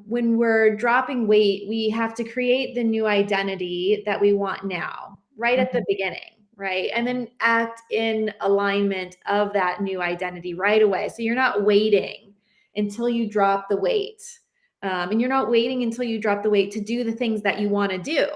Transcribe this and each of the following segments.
when we're dropping weight, we have to create the new identity that we want now, right at the beginning, right? And then act in alignment of that new identity right away. So you're not waiting until you drop the weight. And you're not waiting until you drop the weight to do the things that you want to do.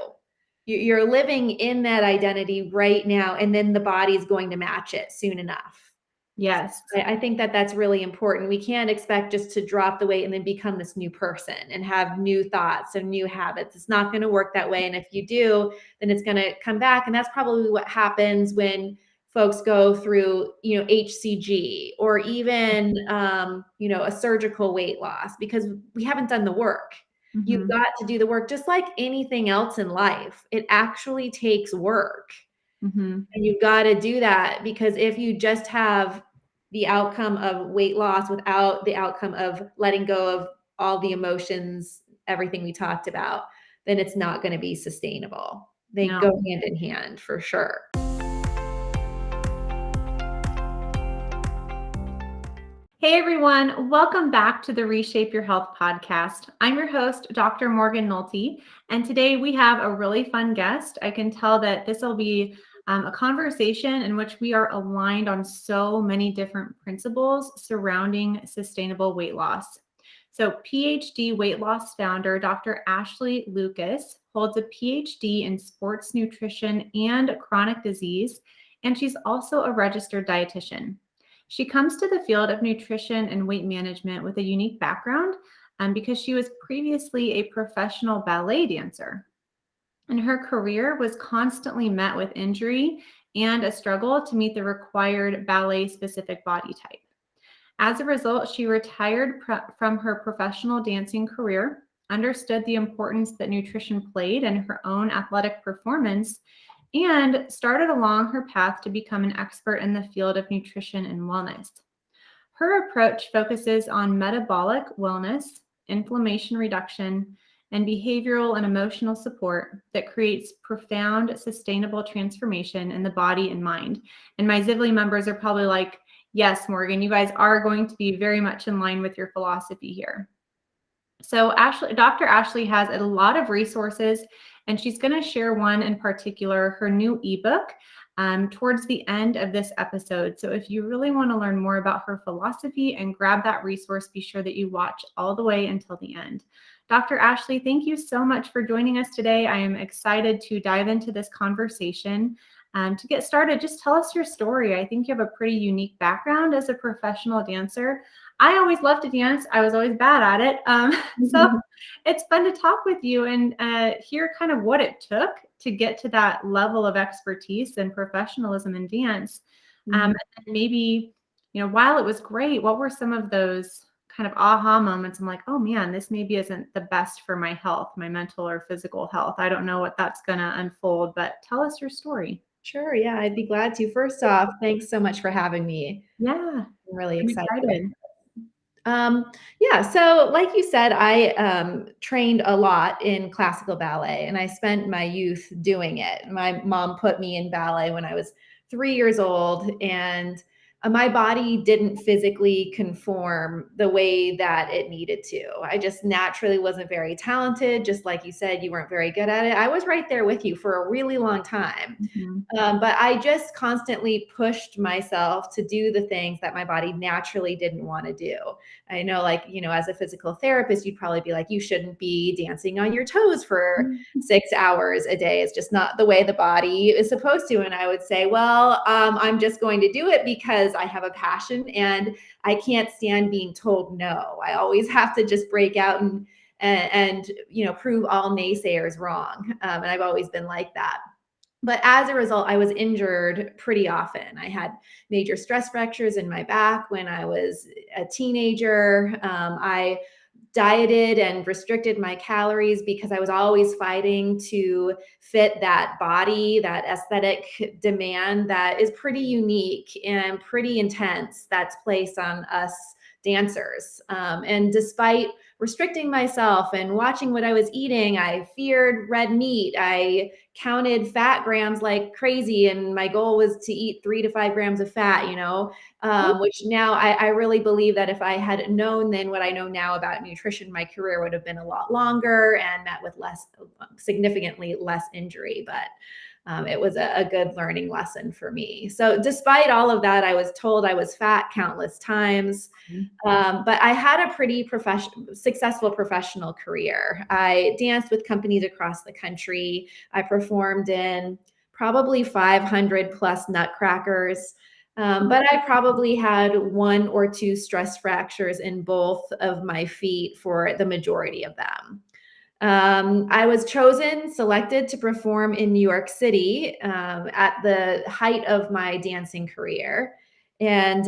You're living in that identity right now, and then the body is going to match it soon enough. Yes. I think that that's really important. We can't expect just to drop the weight and then become this new person and have new thoughts and new habits. It's not going to work that way. And if you do, then it's going to come back. And that's probably what happens when folks go through, HCG or even, a surgical weight loss, because we haven't done the work. You've got to do the work, just like anything else in life. It actually takes work. And you've got to do that, because if you just have the outcome of weight loss without the outcome of letting go of all the emotions, everything we talked about, then it's not going to be sustainable. They go hand in hand for sure. Hey everyone, welcome back to the Reshape Your Health podcast. I'm your host, Dr. Morgan Nolte, and today we have a really fun guest. I can tell that this will be a conversation in which we are aligned on so many different principles surrounding sustainable weight loss. So PhD weight loss founder, Dr. Ashely Lucas, holds a PhD in sports nutrition and chronic disease, and she's also a registered dietitian. She comes to the field of nutrition and weight management with a unique background because she was previously a professional ballet dancer. And her career was constantly met with injury and a struggle to meet the required ballet-specific body type. As a result, she retired from her professional dancing career, understood the importance that nutrition played in her own athletic performance, and started along her path to become an expert in the field of nutrition and wellness. Her approach focuses on metabolic wellness, inflammation reduction, and behavioral and emotional support that creates profound, sustainable transformation in the body and mind. And my Zivley members are probably like, yes, Morgan, you guys are going to be very much in line with your philosophy here. So Dr. Ashely has a lot of resources, and she's going to share one in particular, her new ebook, towards the end of this episode. So if you really want to learn more about her philosophy and grab that resource, be sure that you watch all the way until the end. Dr. Ashely, thank you so much for joining us today. I am excited to dive into this conversation. To get started, just tell us your story. I think you have a pretty unique background as a professional dancer. I always loved to dance. I was always bad at it. So it's fun to talk with you and hear kind of what it took to get to that level of expertise and professionalism in dance. And maybe, while it was great, what were some of those kind of aha moments? I'm like, oh man, this maybe isn't the best for my health, my mental or physical health. I don't know what that's going to unfold, but tell us your story. Sure. Yeah, I'd be glad to. First off, thanks so much for having me. Yeah. I'm really excited. So like you said, I trained a lot in classical ballet, and I spent my youth doing it. My mom put me in ballet when I was 3 years old, and my body didn't physically conform the way that it needed to. I just naturally wasn't very talented. Just like you said, you weren't very good at it. I was right there with you for a really long time. But I just constantly pushed myself to do the things that my body naturally didn't want to do. I know, as a physical therapist, you'd probably be like, you shouldn't be dancing on your toes for 6 hours a day. It's just not the way the body is supposed to. And I would say, well, I'm just going to do it because I have a passion and I can't stand being told no. I always have to just break out and prove all naysayers wrong. And I've always been like that. But as a result, I was injured pretty often. I had major stress fractures in my back when I was a teenager. I dieted and restricted my calories because I was always fighting to fit that body, that aesthetic demand that is pretty unique and pretty intense that's placed on us dancers. And despite restricting myself and watching what I was eating, I feared red meat. I counted fat grams like crazy, and my goal was to eat 3 to 5 grams of fat, which now I really believe that if I had known then what I know now about nutrition, my career would have been a lot longer and met with significantly less injury. But it was a good learning lesson for me. So despite all of that, I was told I was fat countless times. But I had a pretty successful professional career. I danced with companies across the country. I performed in probably 500 plus nutcrackers. But I probably had 1 or 2 stress fractures in both of my feet for the majority of them. I was selected to perform in New York City at the height of my dancing career. And,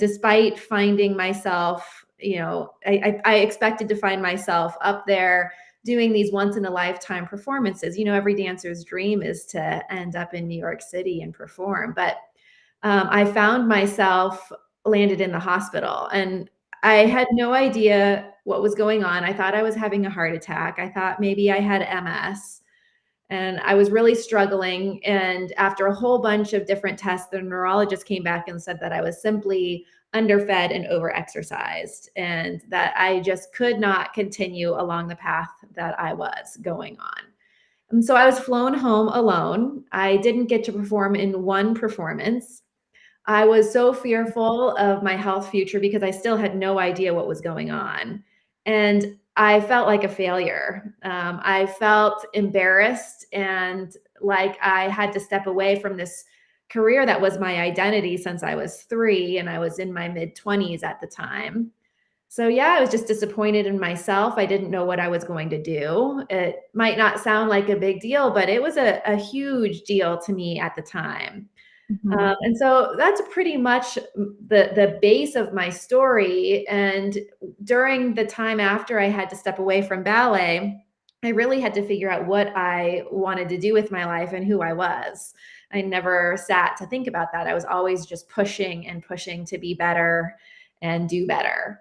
despite finding myself, I expected to find myself up there doing these once in a lifetime performances. Every dancer's dream is to end up in New York City and perform. But I found myself landed in the hospital, and I had no idea what was going on. I thought I was having a heart attack. I thought maybe I had MS, and I was really struggling. And after a whole bunch of different tests, the neurologist came back and said that I was simply underfed and overexercised, and that I just could not continue along the path that I was going on. And so I was flown home alone. I didn't get to perform in one performance. I was so fearful of my health future because I still had no idea what was going on. And I felt like a failure. I felt embarrassed and like I had to step away from this career that was my identity since I was 3, and I was in my mid-20s at the time. So yeah, I was just disappointed in myself. I didn't know what I was going to do. It might not sound like a big deal, but it was a huge deal to me at the time. And so that's pretty much the base of my story. And during the time after I had to step away from ballet, I really had to figure out what I wanted to do with my life and who I was. I never sat to think about that. I was always just pushing and pushing to be better and do better.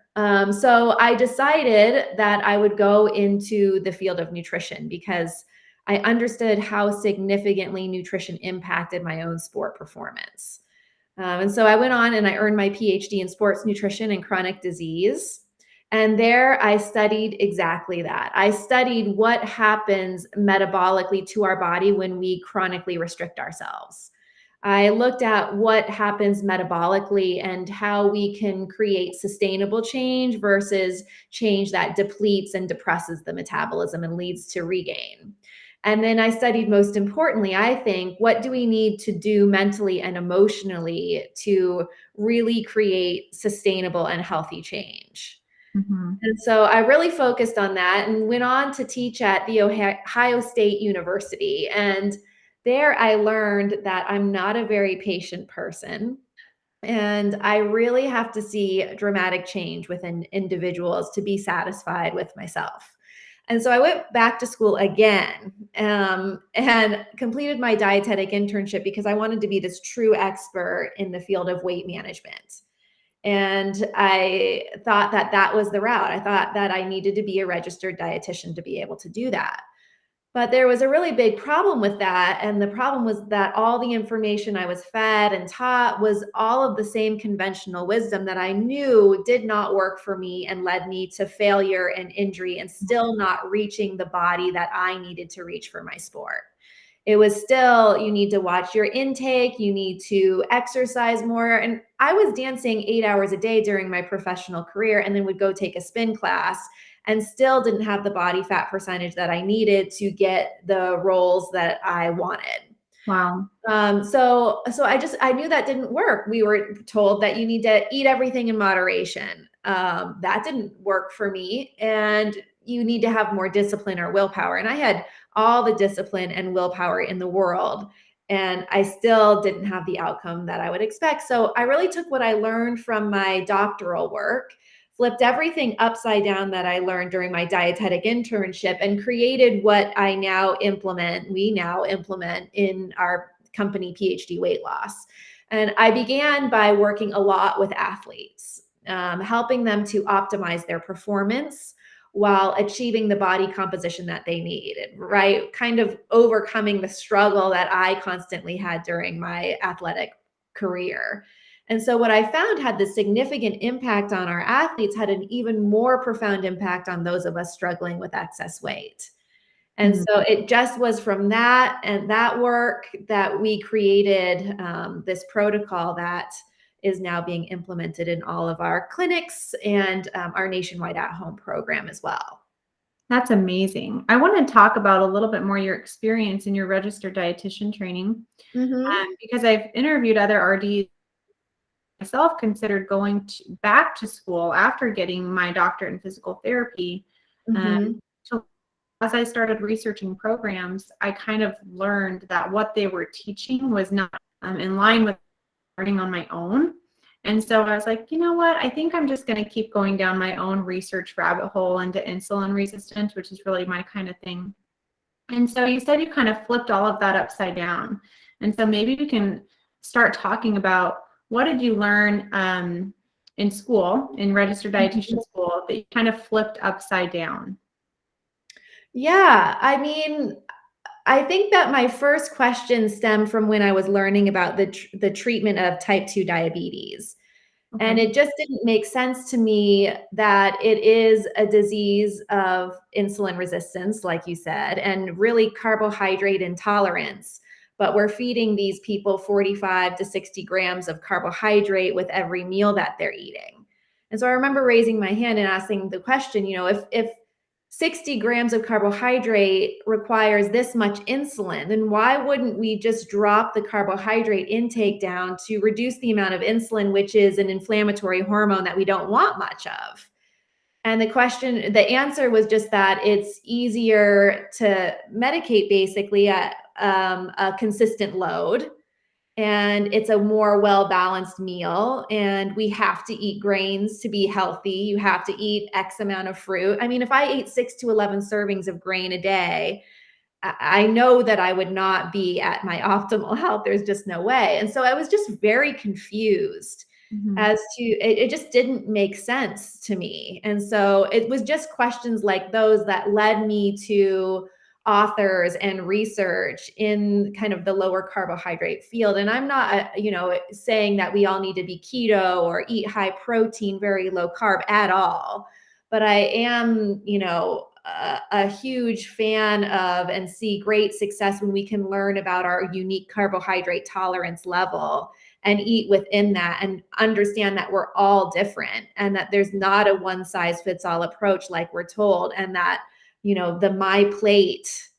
So I decided that I would go into the field of nutrition because I understood how significantly nutrition impacted my own sport performance. And so I went on and I earned my PhD in sports nutrition and chronic disease. And there I studied exactly that. I studied what happens metabolically to our body when we chronically restrict ourselves. I looked at what happens metabolically and how we can create sustainable change versus change that depletes and depresses the metabolism and leads to regain. And then I studied, most importantly, I think, what do we need to do mentally and emotionally to really create sustainable and healthy change? And so I really focused on that and went on to teach at the Ohio State University. And there I learned that I'm not a very patient person. And I really have to see dramatic change within individuals to be satisfied with myself. And so I went back to school again and completed my dietetic internship because I wanted to be this true expert in the field of weight management. And I thought that that was the route. I thought that I needed to be a registered dietitian to be able to do that. But there was a really big problem with that. And the problem was that all the information I was fed and taught was all of the same conventional wisdom that I knew did not work for me and led me to failure and injury and still not reaching the body that I needed to reach for my sport. It was still, you need to watch your intake, you need to exercise more. And I was dancing 8 hours a day during my professional career and then would go take a spin class and still didn't have the body fat percentage that I needed to get the roles that I wanted. Wow. So I knew that didn't work. We were told that you need to eat everything in moderation. That didn't work for me. And you need to have more discipline or willpower. And I had all the discipline and willpower in the world, and I still didn't have the outcome that I would expect. So I really took what I learned from my doctoral work, flipped everything upside down that I learned during my dietetic internship, and created what we now implement in our company, PhD Weight Loss. And I began by working a lot with athletes. helping them to optimize their performance while achieving the body composition that they need, right? Kind of overcoming the struggle that I constantly had during my athletic career. And so what I found had this significant impact on our athletes had an even more profound impact on those of us struggling with excess weight. And so it just was from that and that work that we created this protocol that is now being implemented in all of our clinics and our nationwide at-home program as well. That's amazing. I want to talk about a little bit more your experience in your registered dietitian training, Mm-hmm. because I've interviewed other RDs myself, considered going back to school after getting my doctorate in physical therapy. Um, Mm-hmm. so as I started researching programs, I kind of learned that what they were teaching was not in line with learning on my own. And so I was like, you know what? I think I'm just going to keep going down my own research rabbit hole into insulin resistance, which is really my kind of thing. And so you said you kind of flipped all of that upside down. And so maybe we can start talking about what did you learn in school, in registered dietitian school, that you kind of flipped upside down? Yeah, I mean, I think that my first question stemmed from when I was learning about the treatment of type 2 diabetes. And Okay. it just didn't make sense to me that it is a disease of insulin resistance, like you said, and really carbohydrate intolerance. But we're feeding these people 45 to 60 grams of carbohydrate with every meal that they're eating. And so I remember raising my hand and asking the question, if 60 grams of carbohydrate requires this much insulin, then why wouldn't we just drop the carbohydrate intake down to reduce the amount of insulin, which is an inflammatory hormone that we don't want much of? And the answer was just that it's easier to medicate basically at a consistent load, and it's a more well-balanced meal, and we have to eat grains to be healthy. You have to eat X amount of fruit. I mean, if I ate 6 to 11 servings of grain a day, I know that I would not be at my optimal health. There's just no way. And so I was just very confused Mhm. as to it just didn't make sense to me. And so it was just questions like those that led me to authors and research in kind of the lower carbohydrate field. And I'm not, saying that we all need to be keto or eat high protein, very low carb at all. But I am, a huge fan of and see great success when we can learn about our unique carbohydrate tolerance level and eat within that and understand that we're all different and that there's not a one size fits all approach like we're told, and that the my plate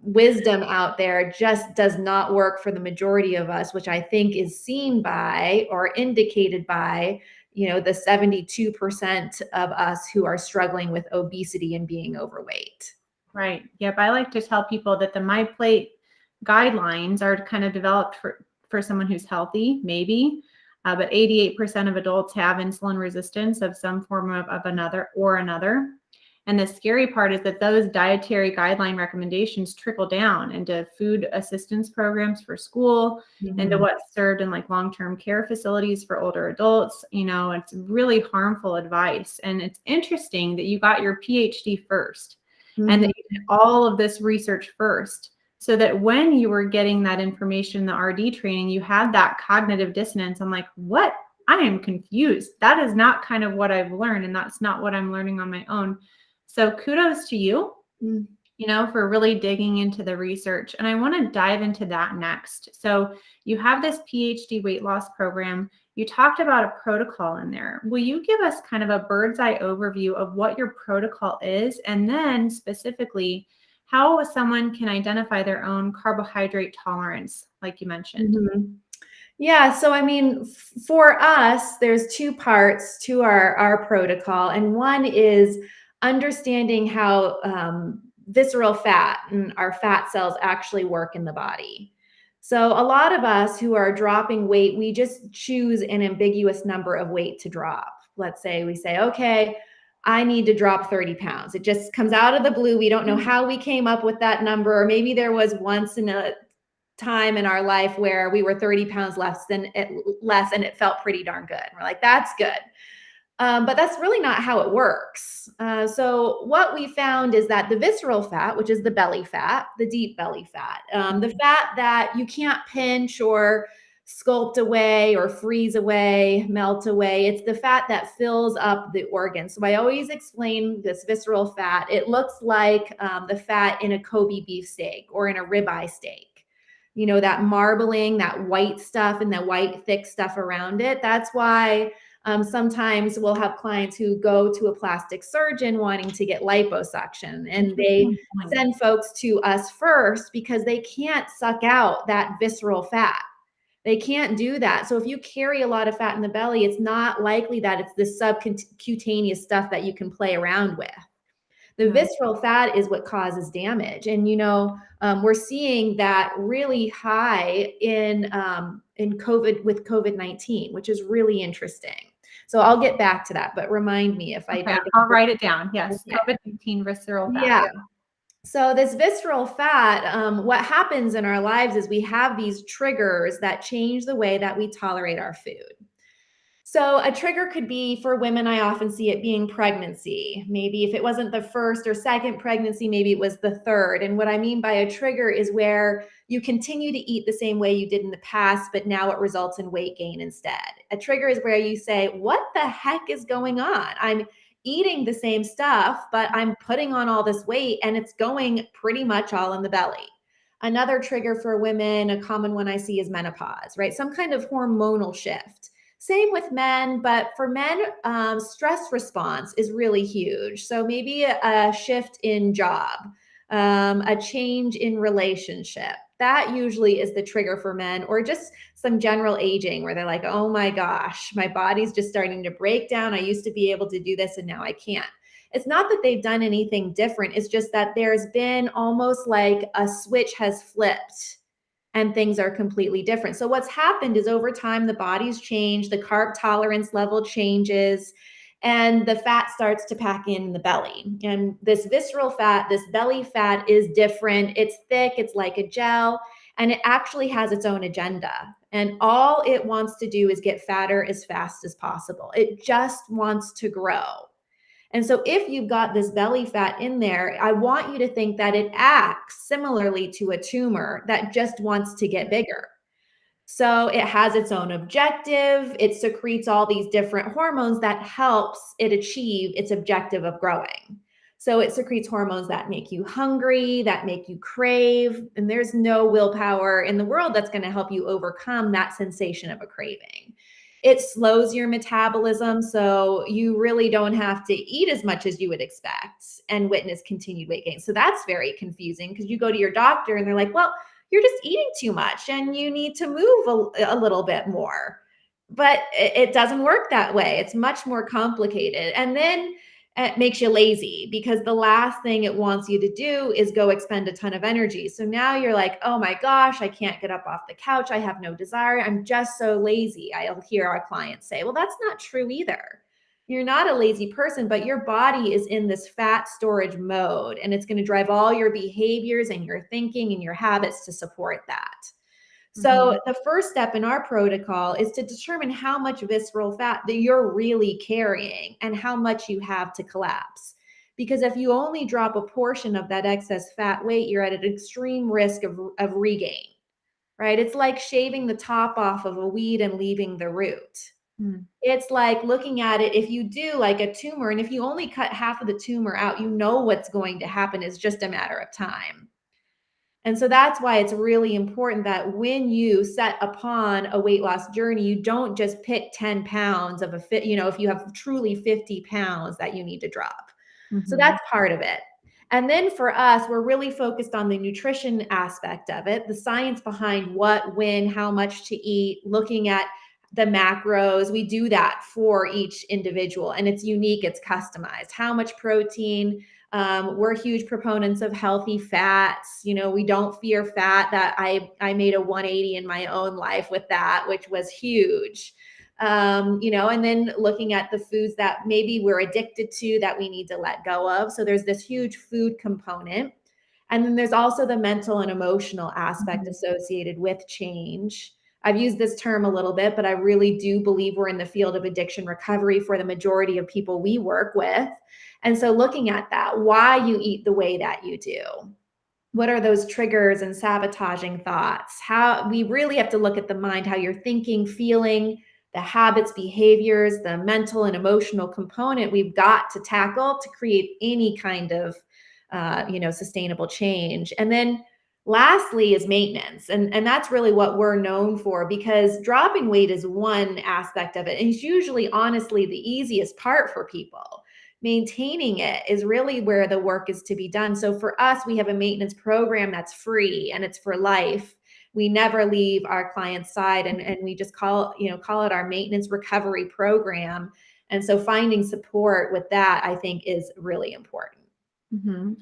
wisdom out there just does not work for the majority of us, which I think is seen by or indicated by the 72% of us who are struggling with obesity and being overweight. Right. Yep. I like to tell people that the My Plate guidelines are kind of developed for someone who's healthy, maybe, but 88% of adults have insulin resistance of some form of another. And the scary part is that those dietary guideline recommendations trickle down into food assistance programs for school, into Mhm. what's served in like long-term care facilities for older adults. It's really harmful advice. And it's interesting that you got your PhD first and that Mhm. you did all of this research first, so that when you were getting that information in the RD training, you had that cognitive dissonance. I'm like, what? I am confused. That is not kind of what I've learned, and that's not what I'm learning on my own. So kudos to you, Mm. for really digging into the research. And I want to dive into that next. So you have this PhD weight loss program. You talked about a protocol in there. Will you give us kind of a bird's eye overview of what your protocol is? And then specifically, how someone can identify their own carbohydrate tolerance, like you mentioned? Mhm. Yeah, so I mean, for us, there's two parts to our protocol, and one is understanding how visceral fat and our fat cells actually work in the body. So a lot of us who are dropping weight, we just choose an ambiguous number of weight to drop. Let's say we say, okay, I need to drop 30 pounds. It just comes out of the blue. We don't know how we came up with that number, or maybe there was once in a time in our life where we were 30 pounds less and it felt pretty darn good. We're like, that's good. But that's really not how it works. So what we found is that the visceral fat, which is the belly fat, the deep belly fat, the fat that you can't pinch or sculpt away or freeze away, melt away. It's the fat that fills up the organ. So I always explain this visceral fat. It looks like the fat in a Kobe beef steak or in a ribeye steak. That marbling, that white stuff and the white thick stuff around it. That's why sometimes we'll have clients who go to a plastic surgeon wanting to get liposuction, and they send folks to us first because they can't suck out that visceral fat. They can't do that. So if you carry a lot of fat in the belly, it's not likely that it's the subcutaneous stuff that you can play around with. The visceral fat is what causes damage. And, we're seeing that really high in COVID with COVID-19, which is really interesting. So I'll get back to that, but remind me if I'll write it down. Yes. Okay. COVID-19 visceral fat. Yeah. So this visceral fat, what happens in our lives is we have these triggers that change the way that we tolerate our food. So a trigger could be, for women, I often see it being pregnancy. Maybe if it wasn't the first or second pregnancy, maybe it was the third. And what I mean by a trigger is where you continue to eat the same way you did in the past, but now it results in weight gain instead. A trigger is where you say, what the heck is going on? I'm eating the same stuff, but I'm putting on all this weight and it's going pretty much all in the belly. Another trigger for women, a common one I see, is menopause, right? Some kind of hormonal shift. Same with men, but for men, stress response is really huge. So maybe a shift in job, a change in relationship. That usually is the trigger for men, or just some general aging where they're like, oh my gosh, my body's just starting to break down. I used to be able to do this and now I can't. It's not that they've done anything different. It's just that there's been almost like a switch has flipped and things are completely different. So what's happened is over time, the body's changed, the carb tolerance level changes, and the fat starts to pack in the belly. And this visceral fat, this belly fat, is different. It's thick, it's like a gel, and it actually has its own agenda. And all it wants to do is get fatter as fast as possible. It just wants to grow. And so if you've got this belly fat in there, I want you to think that it acts similarly to a tumor that just wants to get bigger. So it has its own objective. It secretes all these different hormones that helps it achieve its objective of growing. So it secretes hormones that make you hungry, that make you crave, and there's no willpower in the world that's going to help you overcome that sensation of a craving. It slows your metabolism, so you really don't have to eat as much as you would expect and witness continued weight gain. So that's very confusing because you go to your doctor and they're like, well, you're just eating too much and you need to move a little bit more. But it doesn't work that way. It's much more complicated. And then it makes you lazy because the last thing it wants you to do is go expend a ton of energy. So now you're like, oh my gosh, I can't get up off the couch. I have no desire. I'm just so lazy. I'll hear our clients say, well, that's not true either. You're not a lazy person, but your body is in this fat storage mode, and it's going to drive all your behaviors and your thinking and your habits to support that. So the first step in our protocol is to determine how much visceral fat that you're really carrying and how much you have to collapse. Because if you only drop a portion of that excess fat weight, you're at an extreme risk of regain, right? It's like shaving the top off of a weed and leaving the root. It's like looking at it, if you do like a tumor, and if you only cut half of the tumor out, you know what's going to happen. It's just a matter of time. And so that's why it's really important that when you set upon a weight loss journey, you don't just pick 10 pounds of if you have truly 50 pounds that you need to drop. So that's part of it. And then for us, we're really focused on the nutrition aspect of it, the science behind what, when, how much to eat, looking at the macros. We do that for each individual, and it's unique, it's customized. How much protein? We're huge proponents of healthy fats. We don't fear fat. That I made a 180 in my own life with that, which was huge. And then looking at the foods that maybe we're addicted to that we need to let go of. So there's this huge food component. And then there's also the mental and emotional aspect associated with change. I've used this term a little bit, but I really do believe we're in the field of addiction recovery for the majority of people we work with. And so looking at that, why you eat the way that you do. What are those triggers and sabotaging thoughts? How we really have to look at the mind, how you're thinking, feeling, the habits, behaviors, the mental and emotional component we've got to tackle to create any kind of sustainable change. And then lastly is maintenance. And that's really what we're known for, because dropping weight is one aspect of it. And it's usually, honestly, the easiest part for people. Maintaining it is really where the work is to be done. So for us, we have a maintenance program that's free and it's for life. We never leave our client's side, and we just call it our maintenance recovery program. And so finding support with that, I think, is really important.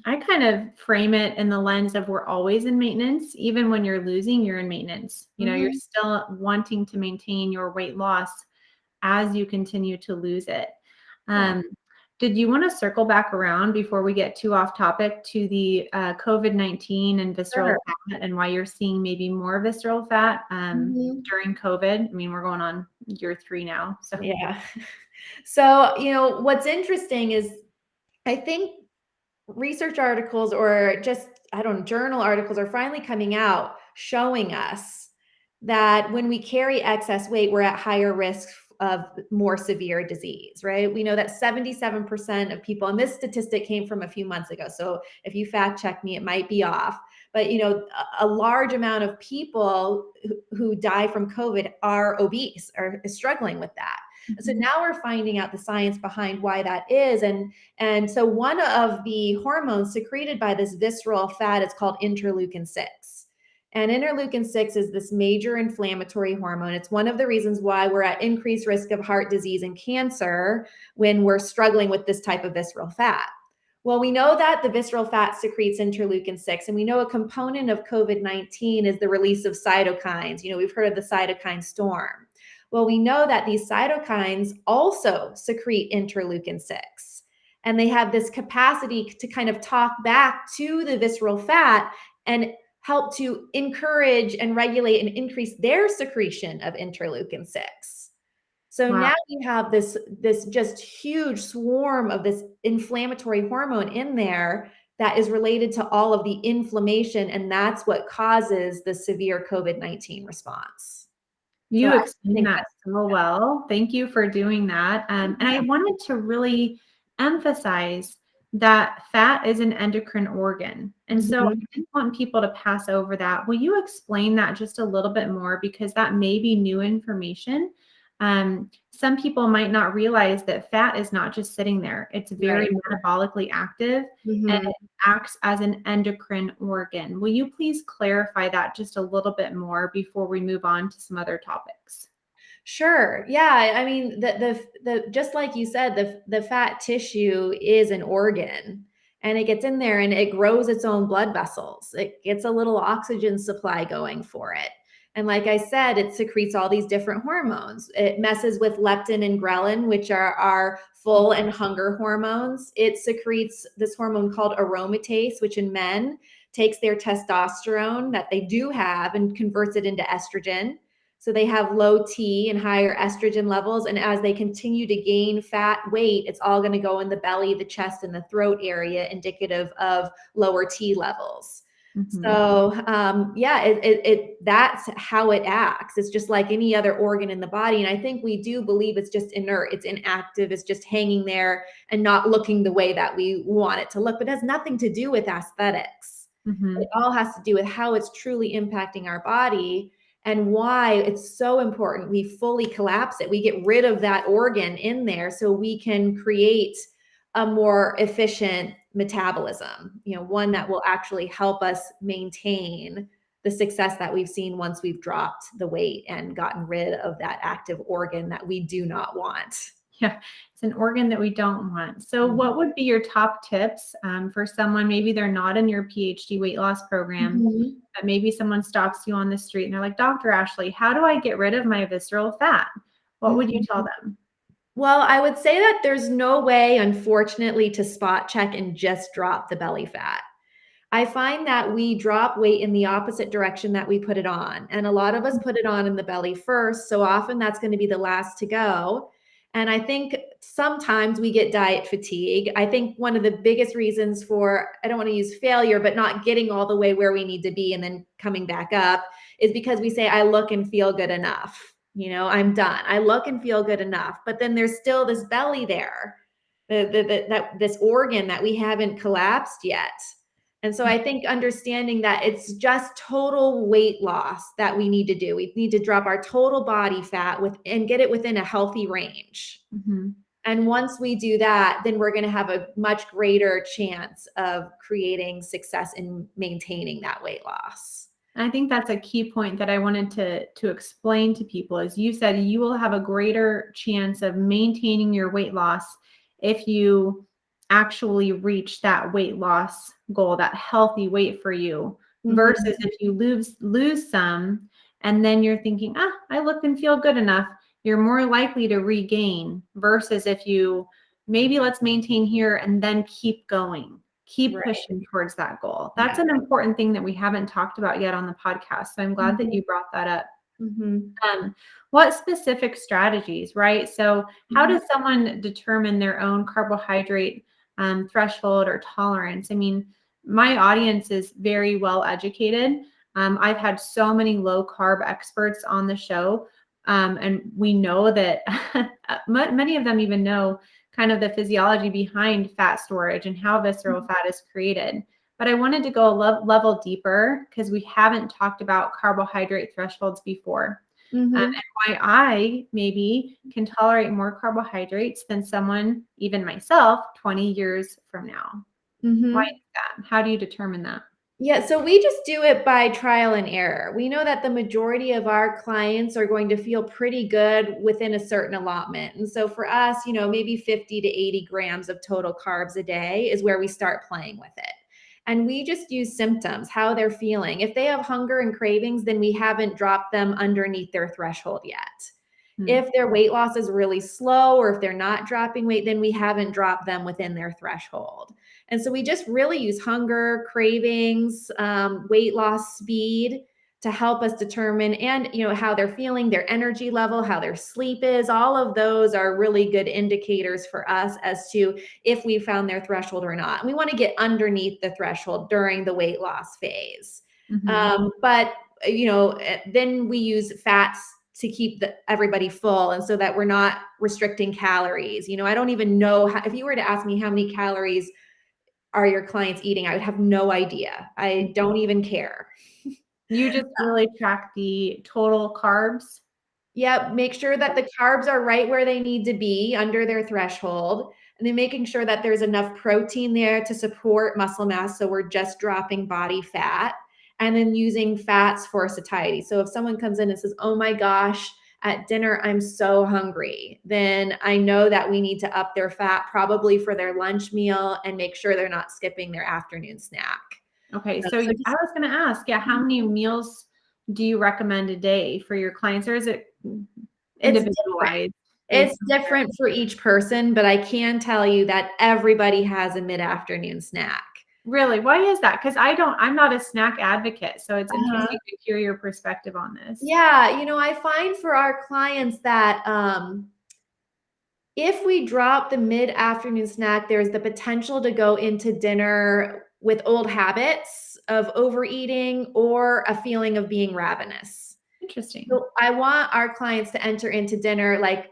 I kind of frame it in the lens of we're always in maintenance. Even when you're losing, you're in maintenance. You're still wanting to maintain your weight loss as you continue to lose it. Did you want to circle back around before we get too off topic to the COVID-19 and visceral fat, and why you're seeing maybe more visceral fat during COVID? I mean, we're going on year 3 now. So yeah. So, what's interesting is I think research articles, or just, I don't know, journal articles are finally coming out showing us that when we carry excess weight, we're at higher risk of more severe disease, right? We know that 77% of people, and this statistic came from a few months ago, so if you fact check me, it might be off, but a large amount of people who die from COVID are obese or struggling with that. So now we're finding out the science behind why that is. And so one of the hormones secreted by this visceral fat is called interleukin 6. And interleukin 6 is this major inflammatory hormone. It's one of the reasons why we're at increased risk of heart disease and cancer when we're struggling with this type of visceral fat. Well, we know that the visceral fat secretes interleukin 6, and we know a component of COVID-19 is the release of cytokines. We've heard of the cytokine storm. Well, we know that these cytokines also secrete interleukin 6, and they have this capacity to kind of talk back to the visceral fat and help to encourage and regulate and increase their secretion of interleukin 6. So now you have this just huge swarm of this inflammatory hormone in there that is related to all of the inflammation, and that's what causes the severe COVID-19 response. You explained that so well. Thank you for doing that. And I wanted to really emphasize that fat is an endocrine organ. And so I didn't want people to pass over that. Will you explain that just a little bit more? Because that may be new information. Some people might not realize that fat is not just sitting there. It's very metabolically active and it acts as an endocrine organ. Will you please clarify that just a little bit more before we move on to some other topics? Sure. Yeah. I mean, the just like you said, the fat tissue is an organ, and it gets in there and it grows its own blood vessels. It gets a little oxygen supply going for it. And like I said, it secretes all these different hormones. It messes with leptin and ghrelin, which are our full and hunger hormones. It secretes this hormone called aromatase, which in men takes their testosterone that they do have and converts it into estrogen. So they have low T and higher estrogen levels. And as they continue to gain fat weight, it's all going to go in the belly, the chest, and the throat area, indicative of lower T levels. So that's how it acts. It's just like any other organ in the body. And I think we do believe it's just inert, it's inactive, it's just hanging there and not looking the way that we want it to look, but it has nothing to do with aesthetics. It all has to do with how it's truly impacting our body, and why it's so important we fully collapse it. We get rid of that organ in there so we can create a more efficient metabolism, one that will actually help us maintain the success that we've seen once we've dropped the weight and gotten rid of that active organ that we do not want. Yeah, it's an organ that we don't want. So what would be your top tips for someone, maybe they're not in your PhD weight loss program, but maybe someone stops you on the street and they're like, Dr. Ashely, how do I get rid of my visceral fat? What would you tell them? Well, I would say that there's no way, unfortunately, to spot check and just drop the belly fat. I find that we drop weight in the opposite direction that we put it on. And a lot of us put it on in the belly first. So often that's going to be the last to go. And I think sometimes we get diet fatigue. I think one of the biggest reasons for, I don't want to use failure, but not getting all the way where we need to be and then coming back up is because we say, I look and feel good enough. I'm done. I look and feel good enough. But then there's still this belly there, this organ that we haven't collapsed yet. And so I think understanding that it's just total weight loss that we need to do. We need to drop our total body fat and get it within a healthy range. Mm-hmm. And once we do that, then we're going to have a much greater chance of creating success in maintaining that weight loss. I think that's a key point that I wanted to explain to people. Is you said you will have a greater chance of maintaining your weight loss if you actually reach that weight loss goal, that healthy weight for you, versus if you lose some and then you're thinking, I look and feel good enough, you're more likely to regain, versus if you maybe let's maintain here and then keep going, keep pushing towards that goal. That's an important thing that we haven't talked about yet on the podcast. So I'm glad that you brought that up. What specific strategies, right? So how does someone determine their own carbohydrate threshold or tolerance? I mean, my audience is very well educated. I've had so many low carb experts on the show. And we know that many of them even know kind of the physiology behind fat storage and how visceral fat is created. But I wanted to go a level deeper because we haven't talked about carbohydrate thresholds before. And why I maybe can tolerate more carbohydrates than someone, even myself, 20 years from now. Why is that? How do you determine that? Yeah, so we just do it by trial and error. We know that the majority of our clients are going to feel pretty good within a certain allotment. And so for us, maybe 50 to 80 grams of total carbs a day is where we start playing with it. And we just use symptoms, how they're feeling. If they have hunger and cravings, then we haven't dropped them underneath their threshold yet. If their weight loss is really slow or if they're not dropping weight, then we haven't dropped them within their threshold. And so we just really use hunger, cravings, weight loss speed to help us determine and, how they're feeling, their energy level, how their sleep is. All of those are really good indicators for us as to if we found their threshold or not. And we want to get underneath the threshold during the weight loss phase. But, then we use fats to keep everybody full and so that we're not restricting calories. I don't even know if you were to ask me how many calories are your clients eating, I would have no idea. I don't even care. You just really track the total carbs? Yep. Make sure that the carbs are right where they need to be under their threshold. And then making sure that there's enough protein there to support muscle mass. So we're just dropping body fat. And then using fats for satiety. So if someone comes in and says, oh my gosh, at dinner, I'm so hungry, then I know that we need to up their fat probably for their lunch meal and make sure they're not skipping their afternoon snack. Okay. So I was going to ask, how many meals do you recommend a day for your clients, or is it individualized? It's different for each person, but I can tell you that everybody has a mid-afternoon snack. Really? Why is that? Because I'm not a snack advocate. So it's interesting to hear your perspective on this. Yeah. I find for our clients that if we drop the mid-afternoon snack, there's the potential to go into dinner with old habits of overeating or a feeling of being ravenous. Interesting. So I want our clients to enter into dinner like,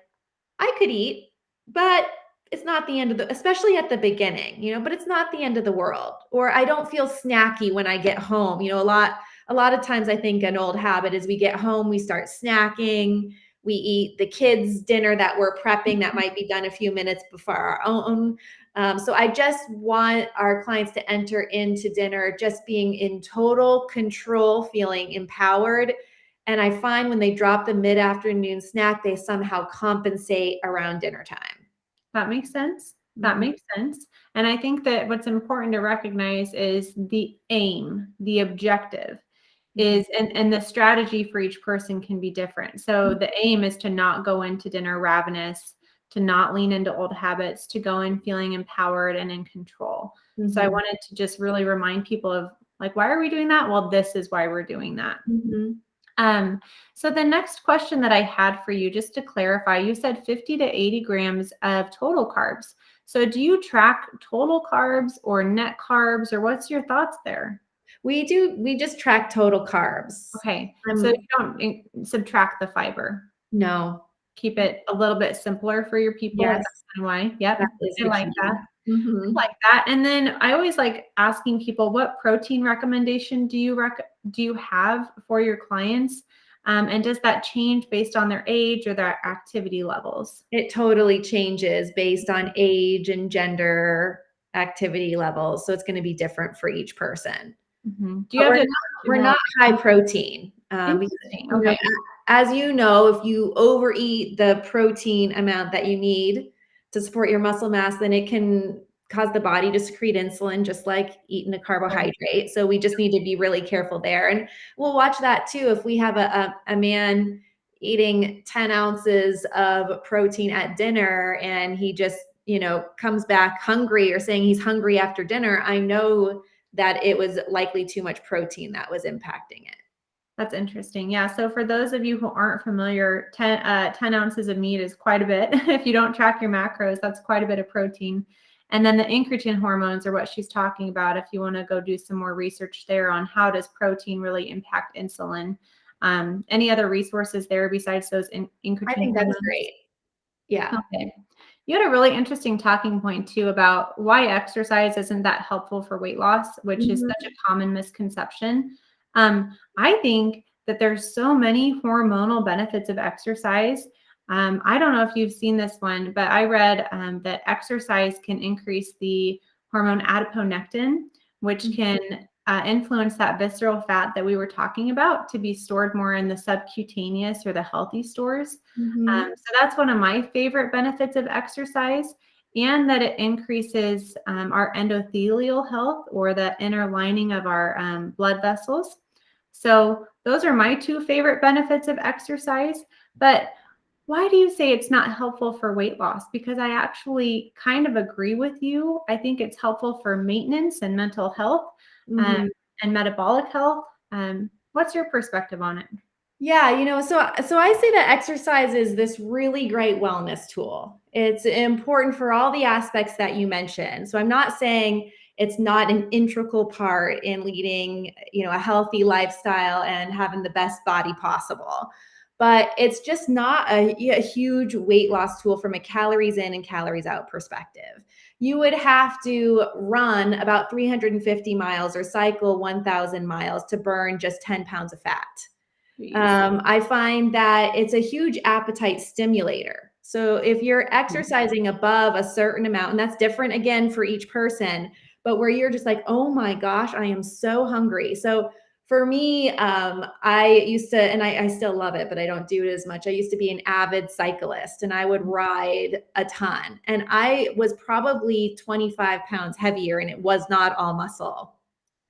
I could eat, but it's not the end of especially at the beginning, but it's not the end of the world. Or I don't feel snacky when I get home. A lot of times I think an old habit is we get home, we start snacking, we eat the kids' dinner that we're prepping that might be done a few minutes before our own. So I just want our clients to enter into dinner just being in total control, feeling empowered. And I find when they drop the mid-afternoon snack, they somehow compensate around dinner time. That makes sense. That makes sense. And I think that what's important to recognize is the aim, the objective is, and the strategy for each person can be different. So the aim is to not go into dinner ravenous, to not lean into old habits, to go in feeling empowered and in control. So I wanted to just really remind people of like, why are we doing that? Well, this is why we're doing that. So the next question that I had for you, just to clarify, you said 50 to 80 grams of total carbs. So do you track total carbs or net carbs, or what's your thoughts there? We just track total carbs. Okay, so you don't subtract the fiber. No. Keep it a little bit simpler for your people. Yes. Is that kind of why? Yep. That is I the like key. that. I like that. And then I always like asking people, what protein recommendation do you have for your clients? And does that change based on their age or their activity levels? It totally changes based on age and gender, activity levels. So it's going to be different for each person. Do you have we're not high protein. Interesting. You know, as you know, if you overeat the protein amount that you need to support your muscle mass, then it can cause the body to secrete insulin, just like eating a carbohydrate. So we just need to be really careful there. And we'll watch that too. If we have a man eating 10 ounces of protein at dinner and he just, comes back hungry or saying he's hungry after dinner, I know that it was likely too much protein that was impacting it. That's interesting. Yeah. So for those of you who aren't familiar, 10 ounces of meat is quite a bit. If you don't track your macros, that's quite a bit of protein. And then the incretin hormones are what she's talking about. If you want to go do some more research there on how does protein really impact insulin. Any other resources there besides those incretin I think hormones? that's great. Yeah. Okay. You had a really interesting talking point too about why exercise isn't that helpful for weight loss, which is such a common misconception. I think that there's so many hormonal benefits of exercise. I don't know if you've seen this one, but I read that exercise can increase the hormone adiponectin, which can influence that visceral fat that we were talking about to be stored more in the subcutaneous or the healthy stores. So that's one of my favorite benefits of exercise, and that it increases our endothelial health, or the inner lining of our blood vessels. So those are my two favorite benefits of exercise. But why do you say it's not helpful for weight loss? Because I actually kind of agree with you. I think it's helpful for maintenance and mental health and metabolic health. What's your perspective on it? Yeah, so I say that exercise is this really great wellness tool. It's important for all the aspects that you mentioned. So I'm not saying it's not an integral part in leading, a healthy lifestyle and having the best body possible. But it's just not a huge weight loss tool from a calories in and calories out perspective. You would have to run about 350 miles or cycle 1,000 miles to burn just 10 pounds of fat. I find that it's a huge appetite stimulator. So if you're exercising above a certain amount, and that's different again for each person, but where you're just like, oh my gosh, I am so hungry. So for me, I used to, and I still love it, but I don't do it as much. I used to be an avid cyclist and I would ride a ton. And I was probably 25 pounds heavier, and it was not all muscle.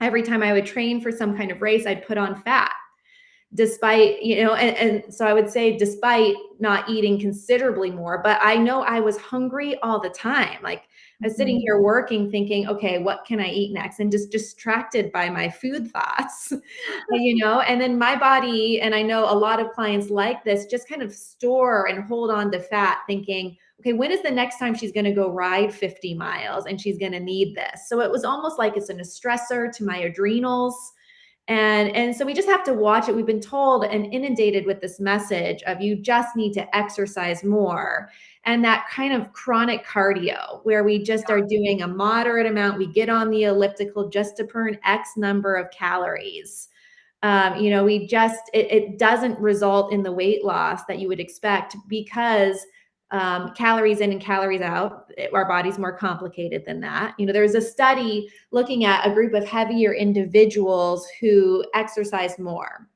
Every time I would train for some kind of race, I'd put on fat. Despite, and so I would say despite not eating considerably more, but I know I was hungry all the time. Like I was sitting here working thinking, okay, what can I eat next? And just distracted by my food thoughts, and then my body, and I know a lot of clients like this, just kind of store and hold on to fat thinking, okay, when is the next time she's going to go ride 50 miles and she's going to need this? So it was almost like it's a stressor to my adrenals. And so we just have to watch it. We've been told and inundated with this message of you just need to exercise more. And that kind of chronic cardio where we just are doing a moderate amount. We get on the elliptical just to burn X number of calories. It doesn't result in the weight loss that you would expect because calories in and calories out, our body's more complicated than that. There's a study looking at a group of heavier individuals who exercise more.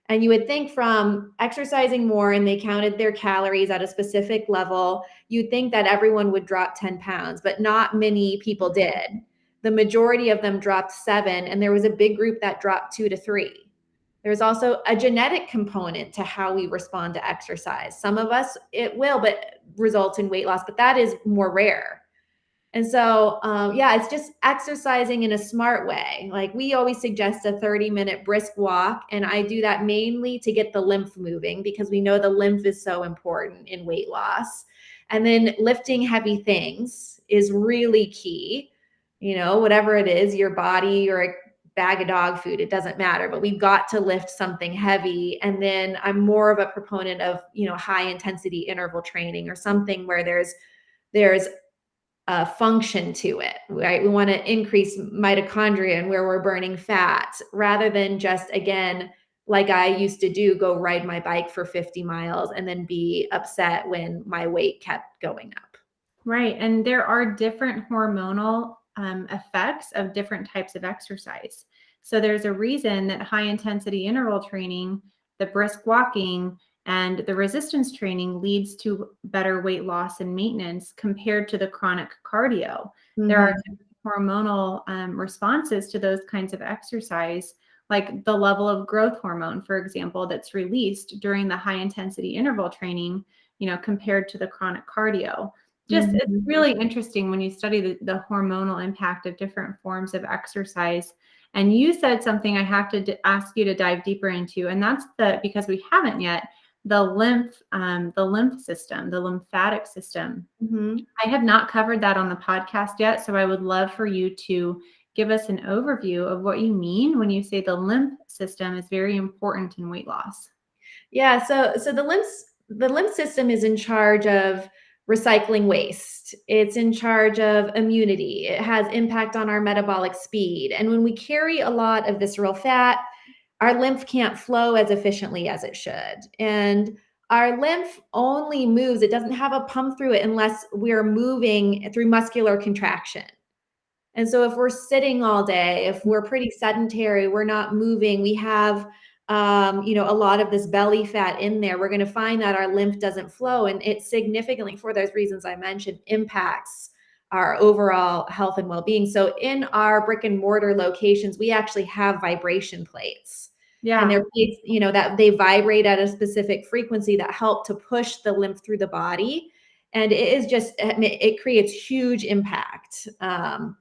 And you would think from exercising more and they counted their calories at a specific level, you'd think that everyone would drop 10 pounds, but not many people did. The majority of them dropped 7, and there was a big group that dropped 2 to 3. There's also a genetic component to how we respond to exercise. Some of us, it will, but result in weight loss, but that is more rare. And so, yeah, it's just exercising in a smart way. Like we always suggest a 30-minute brisk walk. And I do that mainly to get the lymph moving because we know the lymph is so important in weight loss. And then lifting heavy things is really key. Whatever it is, your body or a bag of dog food, it doesn't matter, but we've got to lift something heavy. And then I'm more of a proponent of, high intensity interval training or something where there's function to it, right? We want to increase mitochondria and where we're burning fat rather than just, again, like I used to do, go ride my bike for 50 miles and then be upset when my weight kept going up. Right. And there are different hormonal effects of different types of exercise. So there's a reason that high intensity interval training, the brisk walking, and the resistance training leads to better weight loss and maintenance compared to the chronic cardio. There are hormonal responses to those kinds of exercise, like the level of growth hormone, for example, that's released during the high intensity interval training, compared to the chronic cardio. It's really interesting when you study the hormonal impact of different forms of exercise. And you said something I have to ask you to dive deeper into, and that's because we haven't yet, the lymph system, the lymphatic system. I have not covered that on the podcast yet, so I would love for you to give us an overview of what you mean when you say the lymph system is very important in weight loss. Yeah, so the lymph system is in charge of recycling waste. It's in charge of immunity. It has impact on our metabolic speed. And when we carry a lot of visceral fat, our lymph can't flow as efficiently as it should. And our lymph only moves, it doesn't have a pump through it unless we're moving through muscular contraction. And so if we're sitting all day, if we're pretty sedentary, we're not moving, we have a lot of this belly fat in there, we're going to find that our lymph doesn't flow. And it significantly, for those reasons I mentioned, impacts our overall health and well-being. So in our brick and mortar locations, we actually have vibration plates. Yeah. And they're plates, that they vibrate at a specific frequency that help to push the lymph through the body. And it creates huge impact on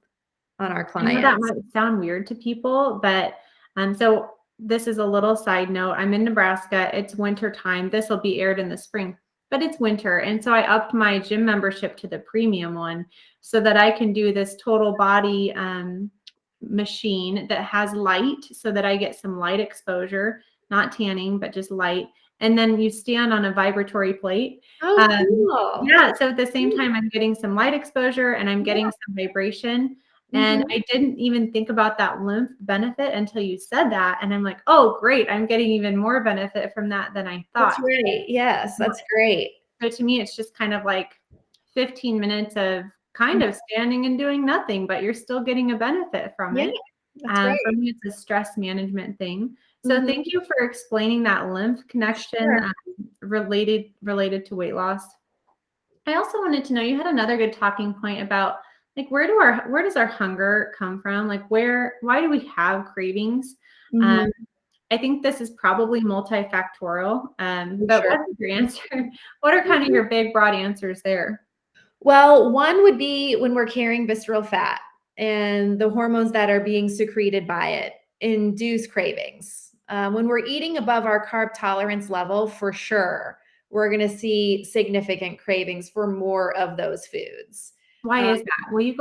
our clients. I know that might sound weird to people, but so this is a little side note. I'm in Nebraska. It's winter time. This will be aired in the spring, but it's winter. And so I upped my gym membership to the premium one so that I can do this total body machine that has light so that I get some light exposure, not tanning, but just light. And then you stand on a vibratory plate. Oh, cool. Yeah. So at the same time, I'm getting some light exposure and I'm getting some vibration. And I didn't even think about that lymph benefit until you said that. And I'm like, oh, great. I'm getting even more benefit from that than I thought. That's right. Yes, that's great. So to me, it's just kind of like 15 minutes of kind of standing and doing nothing, but you're still getting a benit from it. That's great. For me, it's a stress management thing. So thank you for explaining that lymph connection related to weight loss. I also wanted to know, you had another good talking point about like where does our hunger come from? Like why do we have cravings? I think this is probably multifactorial. But what's your answer? What are kind of your big broad answers there? Well, one would be when we're carrying visceral fat and the hormones that are being secreted by it induce cravings. When we're eating above our carb tolerance level, for sure, we're going to see significant cravings for more of those foods. Why is that? Will you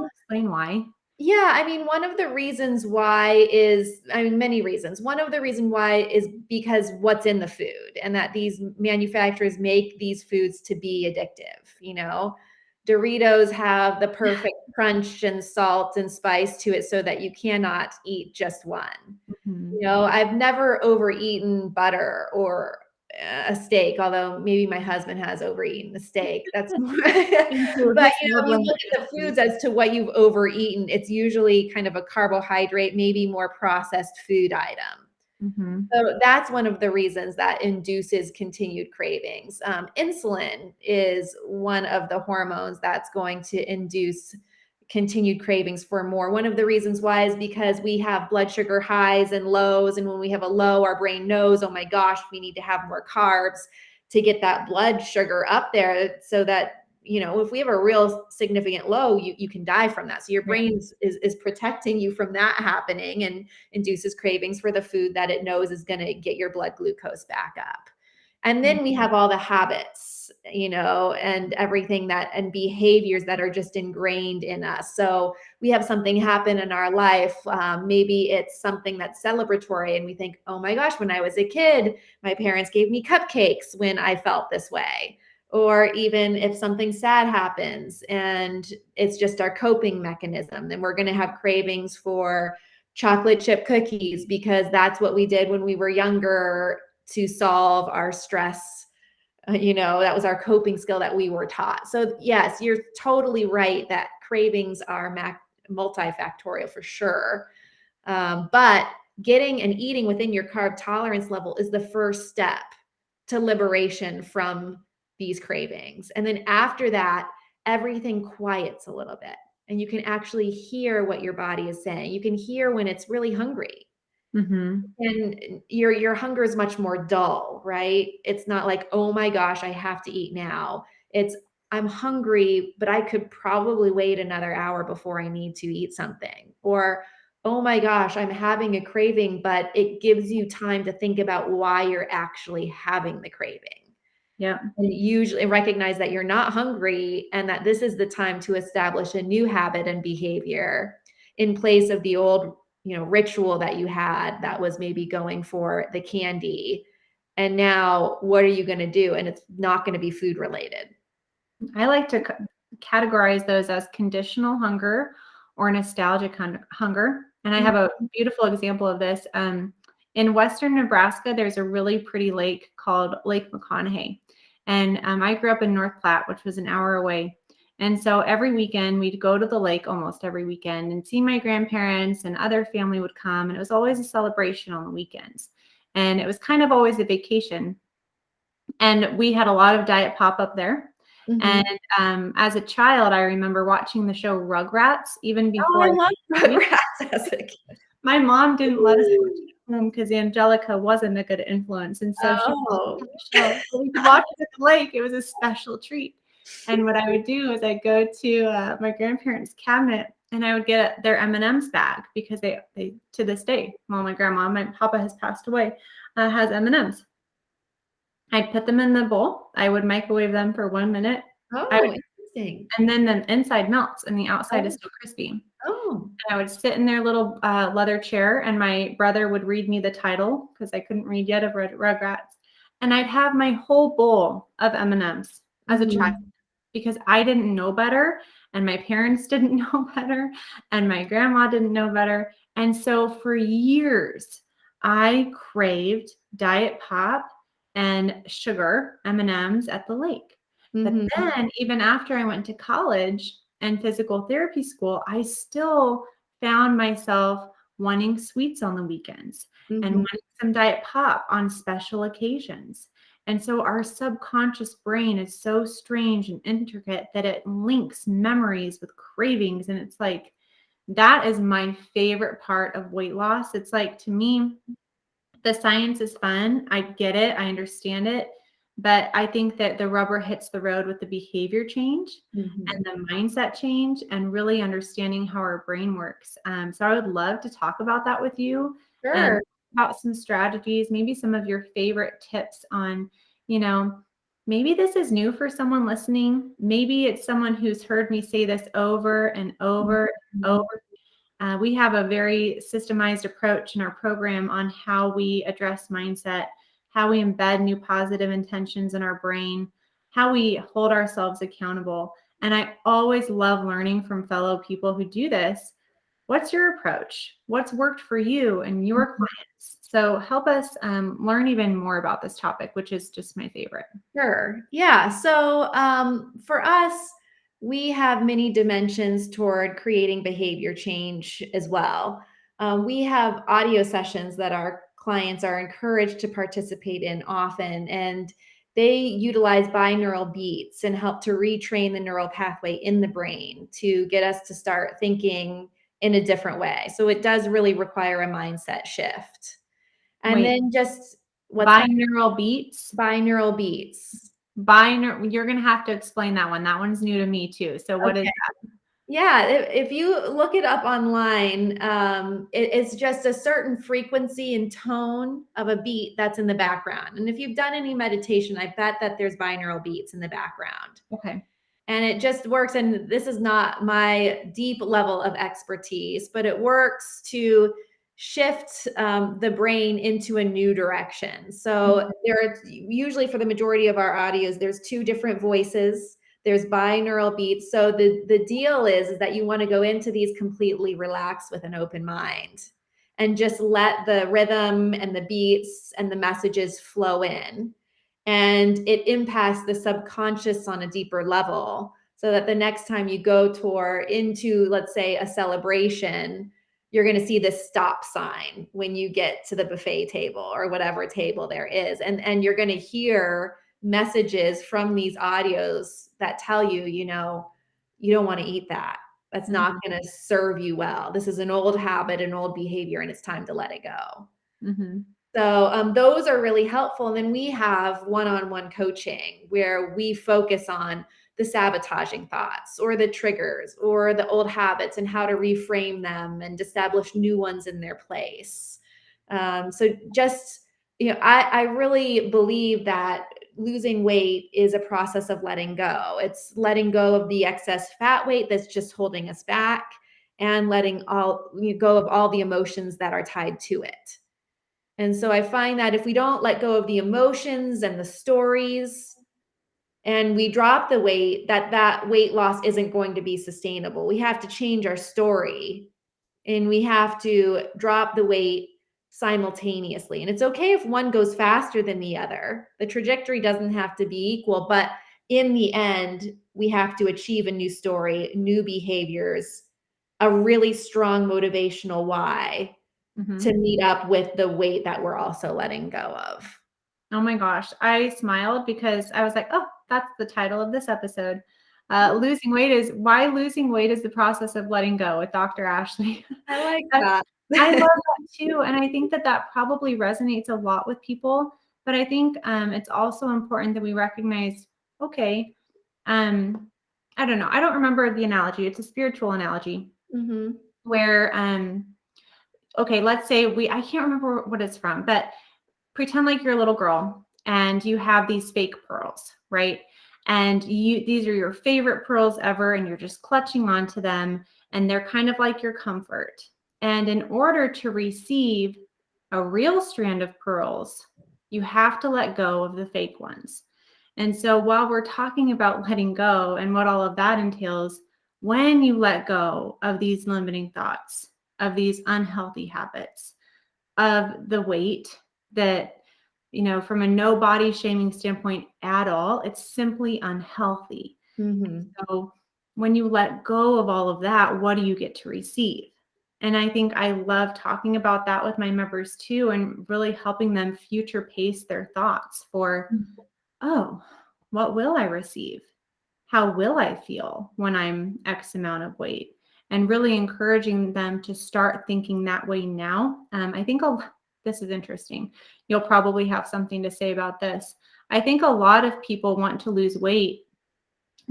explain why? Yeah, I mean, one of the reasons why is, many reasons. One of the reasons why is because what's in the food and that these manufacturers make these foods to be addictive. Doritos have the perfect crunch and salt and spice to it so that you cannot eat just one. I've never overeaten butter or a steak, although maybe my husband has overeaten a steak. That's more, but you look at the foods as to what you've overeaten, it's usually kind of a carbohydrate, maybe more processed food item. So that's one of the reasons that induces continued cravings. Insulin is one of the hormones that's going to induce continued cravings for more. One of the reasons why is because we have blood sugar highs and lows. And when we have a low, our brain knows, oh my gosh, we need to have more carbs to get that blood sugar up there so that, if we have a real significant low, you can die from that. So your brain is protecting you from that happening and induces cravings for the food that it knows is going to get your blood glucose back up. And then we have all the habits, and everything and behaviors that are just ingrained in us. So we have something happen in our life. Maybe it's something that's celebratory and we think, oh my gosh, when I was a kid, my parents gave me cupcakes when I felt this way. Or even if something sad happens and it's just our coping mechanism, then we're going to have cravings for chocolate chip cookies because that's what we did when we were younger to solve our stress. That was our coping skill that we were taught. So yes, you're totally right that cravings are multifactorial for sure. But getting and eating within your carb tolerance level is the first step to liberation from these cravings. And then after that, everything quiets a little bit and you can actually hear what your body is saying. You can hear when it's really hungry. Mm-hmm. And your hunger is much more dull, right? It's not like, oh my gosh, I have to eat now. It's, I'm hungry, but I could probably wait another hour before I need to eat something. Or, oh my gosh, I'm having a craving, but it gives you time to think about why you're actually having the craving. Yeah. And usually recognize that you're not hungry and that this is the time to establish a new habit and behavior in place of the old, ritual that you had that was maybe going for the candy. And now what are you going to do? And it's not going to be food related. I like to categorize those as conditional hunger or nostalgic hunger. And I have a beautiful example of this. In Western Nebraska, there's a really pretty lake called Lake McConaughey. And I grew up in North Platte, which was an hour away. And so every weekend we'd go to the lake almost every weekend and see my grandparents and other family would come. And it was always a celebration on the weekends. And it was kind of always a vacation. And we had a lot of diet pop up there. Mm-hmm. And as a child, I remember watching the show Rugrats even before. I love Rugrats as a kid. My mom didn't let us watch it at home because Angelica wasn't a good influence. And so she watched the show. So we watched it at the lake. It was a special treat. And what I would do is I'd go to my grandparents' cabinet and I would get their M&M's bag because they to this day, well, my papa has passed away, has M&M's. I'd put them in the bowl. I would microwave them for 1 minute. Interesting. And then the inside melts and the outside is still crispy. Oh. And I would sit in their little leather chair and my brother would read me the title because I couldn't read yet of Rugrats. And I'd have my whole bowl of M&Ms as a child because I didn't know better and my parents didn't know better and my grandma didn't know better. And so for years, I craved diet pop and sugar M&Ms at the lake. But then even after I went to college and physical therapy school, I still found myself wanting sweets on the weekends and wanting some diet pop on special occasions. And so our subconscious brain is so strange and intricate that it links memories with cravings. And it's like, that is my favorite part of weight loss. It's like, to me, the science is fun. I get it. I understand it. But I think that the rubber hits the road with the behavior change and the mindset change and really understanding how our brain works. So I would love to talk about that with you. Sure. And about some strategies, maybe some of your favorite tips on, maybe this is new for someone listening. Maybe it's someone who's heard me say this over and over and over. We have a very systemized approach in our program on how we address mindset, how we embed new positive intentions in our brain, how we hold ourselves accountable. And I always love learning from fellow people who do this. What's your approach? What's worked for you and your clients? So help us learn even more about this topic, which is just my favorite. Sure. Yeah. So for us, we have many dimensions toward creating behavior change as well. We have audio sessions that our clients are encouraged to participate in often. And they utilize binaural beats and help to retrain the neural pathway in the brain to get us to start thinking in a different way. So it does really require a mindset shift. And Wait, then just what's that? binaural beats? Binaural beats. You're going to have to explain that one. That one's new to me too. So what is Okay. that? Yeah, if you look it up online, it's just a certain frequency and tone of a beat that's in the background. And if you've done any meditation, I bet that there's binaural beats in the background. Okay. And it just works. And this is not my deep level of expertise, but it works to shift the brain into a new direction. So there are usually, for the majority of our audios, there's two different voices. There's binaural beats. So the deal is that you want to go into these completely relaxed with an open mind and just let the rhythm and the beats and the messages flow in. And it impacts the subconscious on a deeper level, so that the next time you go into, let's say, a celebration, you're going to see this stop sign when you get to the buffet table or whatever table there is. And you're going to hear messages from these audios that tell you, you don't want to eat that. That's not going to serve you well. This is an old habit, an old behavior, and it's time to let it go. Mm-hmm. So those are really helpful. And then we have one-on-one coaching where we focus on the sabotaging thoughts or the triggers or the old habits and how to reframe them and establish new ones in their place. So just, I really believe that losing weight is a process of letting go. It's letting go of the excess fat weight that's just holding us back and letting go of all the emotions that are tied to it. And so I find that if we don't let go of the emotions and the stories and we drop the weight, that weight loss isn't going to be sustainable. We have to change our story and we have to drop the weight simultaneously. And it's okay if one goes faster than the other. The trajectory doesn't have to be equal, but in the end, we have to achieve a new story, new behaviors, a really strong motivational why to meet up with the weight that we're also letting go of. Oh my gosh. I smiled because I was like, oh, that's the title of this episode. Losing weight is why losing weight is the process of letting go with Dr. Ashely. I like that. I love that too. And I think that probably resonates a lot with people. But I think it's also important that we recognize, okay, I don't know. I don't remember the analogy. It's a spiritual analogy where, okay, let's say I can't remember what it's from, but pretend like you're a little girl and you have these fake pearls, right? And these are your favorite pearls ever, and you're just clutching onto them, and they're kind of like your comfort. And in order to receive a real strand of pearls, you have to let go of the fake ones. And so while we're talking about letting go and what all of that entails, when you let go of these limiting thoughts, of these unhealthy habits, of the weight that, from a no body shaming standpoint at all, it's simply unhealthy. So when you let go of all of that, what do you get to receive? And I think I love talking about that with my members too, and really helping them future pace their thoughts for, oh, what will I receive? How will I feel when I'm X amount of weight? And really encouraging them to start thinking that way now. I think this is interesting. You'll probably have something to say about this. I think a lot of people want to lose weight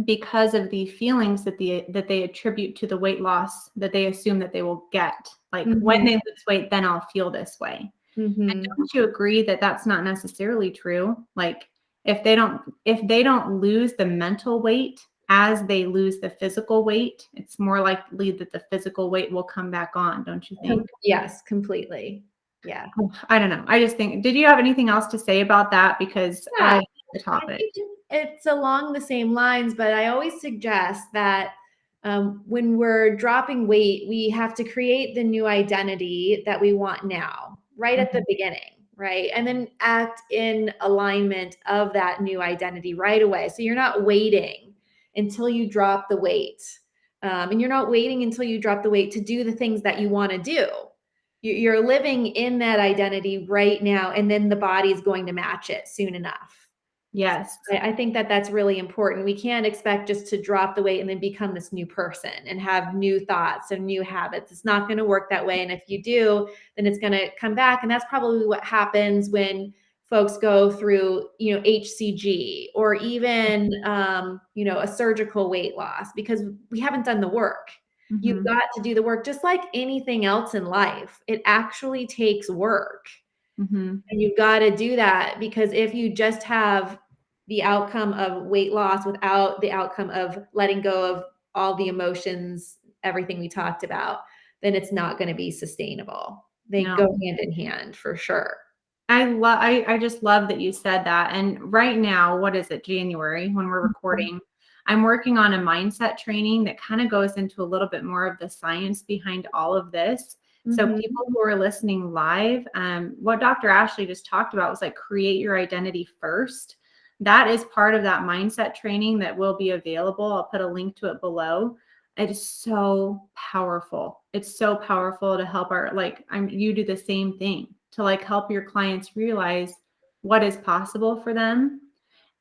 because of the feelings that they attribute to the weight loss that they assume that they will get. Like when they lose weight, then I'll feel this way. And don't you agree that that's not necessarily true? Like if they don't lose the mental weight as they lose the physical weight, it's more likely that the physical weight will come back on, don't you think? Yes, completely. Yeah. I don't know. I just think, did you have anything else to say about that? Because I like the topic. I think it's along the same lines, but I always suggest that when we're dropping weight, we have to create the new identity that we want now, right at the beginning, right? And then act in alignment of that new identity right away. So you're not waiting until you drop the weight. And you're not waiting until you drop the weight to do the things that you want to do. You're living in that identity right now, and then the body is going to match it soon enough. Yes. I think that that's really important. We can't expect just to drop the weight and then become this new person and have new thoughts and new habits. It's not going to work that way. And if you do, then it's going to come back. And that's probably what happens when folks go through, HCG or even, a surgical weight loss, because we haven't done the work. You've Mm-hmm. got to do the work, just like anything else in life. It actually takes work. Mm-hmm. And you've got to do that, because if you just have the outcome of weight loss without the outcome of letting go of all the emotions, everything we talked about, then it's not going to be sustainable. They No. go hand in hand for sure. I just love that you said that. And right now, what is it, January, when we're recording, I'm working on a mindset training that kind of goes into a little bit more of the science behind all of this. So Mhm. people who are listening live, what Dr. Ashely just talked about was like create your identity first. That is part of that mindset training that will be available. I'll put a link to it below. It is so powerful. It's so powerful to help you do the same thing, to like help your clients realize what is possible for them.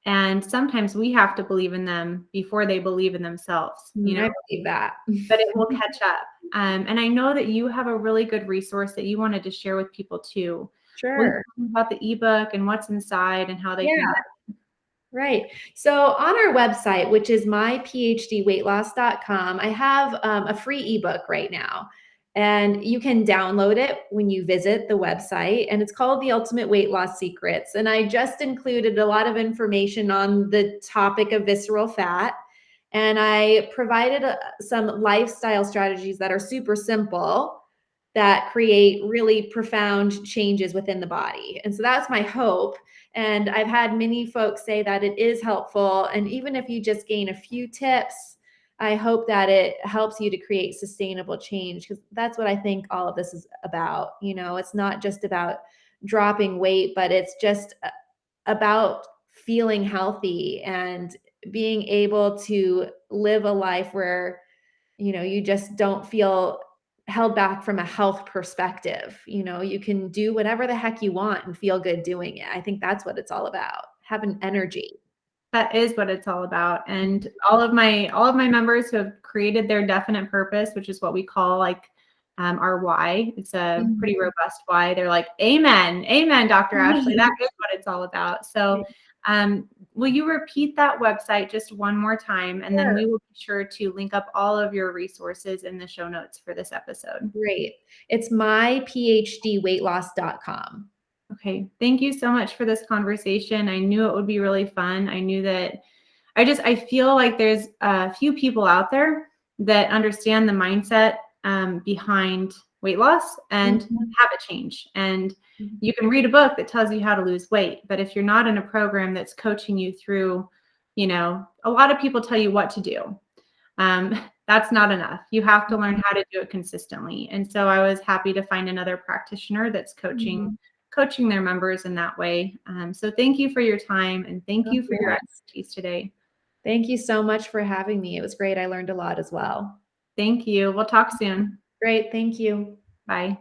And sometimes we have to believe in them before they believe in themselves, I believe that. but it will catch up. And I know that you have a really good resource that you wanted to share with people too. Will you Sure. tell me about the ebook and what's inside and how they can Yeah. get Right. So on our website, which is myphdweightloss.com, I have a free ebook right now. And you can download it when you visit the website. And it's called The Ultimate Weight Loss Secrets. And I just included a lot of information on the topic of visceral fat. And I provided some lifestyle strategies that are super simple, that create really profound changes within the body. And so that's my hope. And I've had many folks say that it is helpful. And even if you just gain a few tips, I hope that it helps you to create sustainable change, because that's what I think all of this is about. It's not just about dropping weight, but it's just about feeling healthy and being able to live a life where, you just don't feel held back from a health perspective. You can do whatever the heck you want and feel good doing it. I think that's what it's all about, having energy. That is what it's all about. And all of my members who have created their definite purpose, which is what we call our why. It's a pretty robust why. They're like, amen, amen, Dr. Ashely. That is what it's all about. So will you repeat that website just one more time? And then Sure. we will be sure to link up all of your resources in the show notes for this episode. Great. It's myphdweightloss.com. Okay. Thank you so much for this conversation. I knew it would be really fun. I knew that I feel like there's a few people out there that understand the mindset behind weight loss and habit change. And you can read a book that tells you how to lose weight, but if you're not in a program that's coaching you through, a lot of people tell you what to do. That's not enough. You have to learn how to do it consistently. And so I was happy to find another practitioner that's coaching their members in that way. So thank you for your time, and thank you for your expertise today. Thank you so much for having me. It was great. I learned a lot as well. Thank you. We'll talk soon. Great. Thank you. Bye.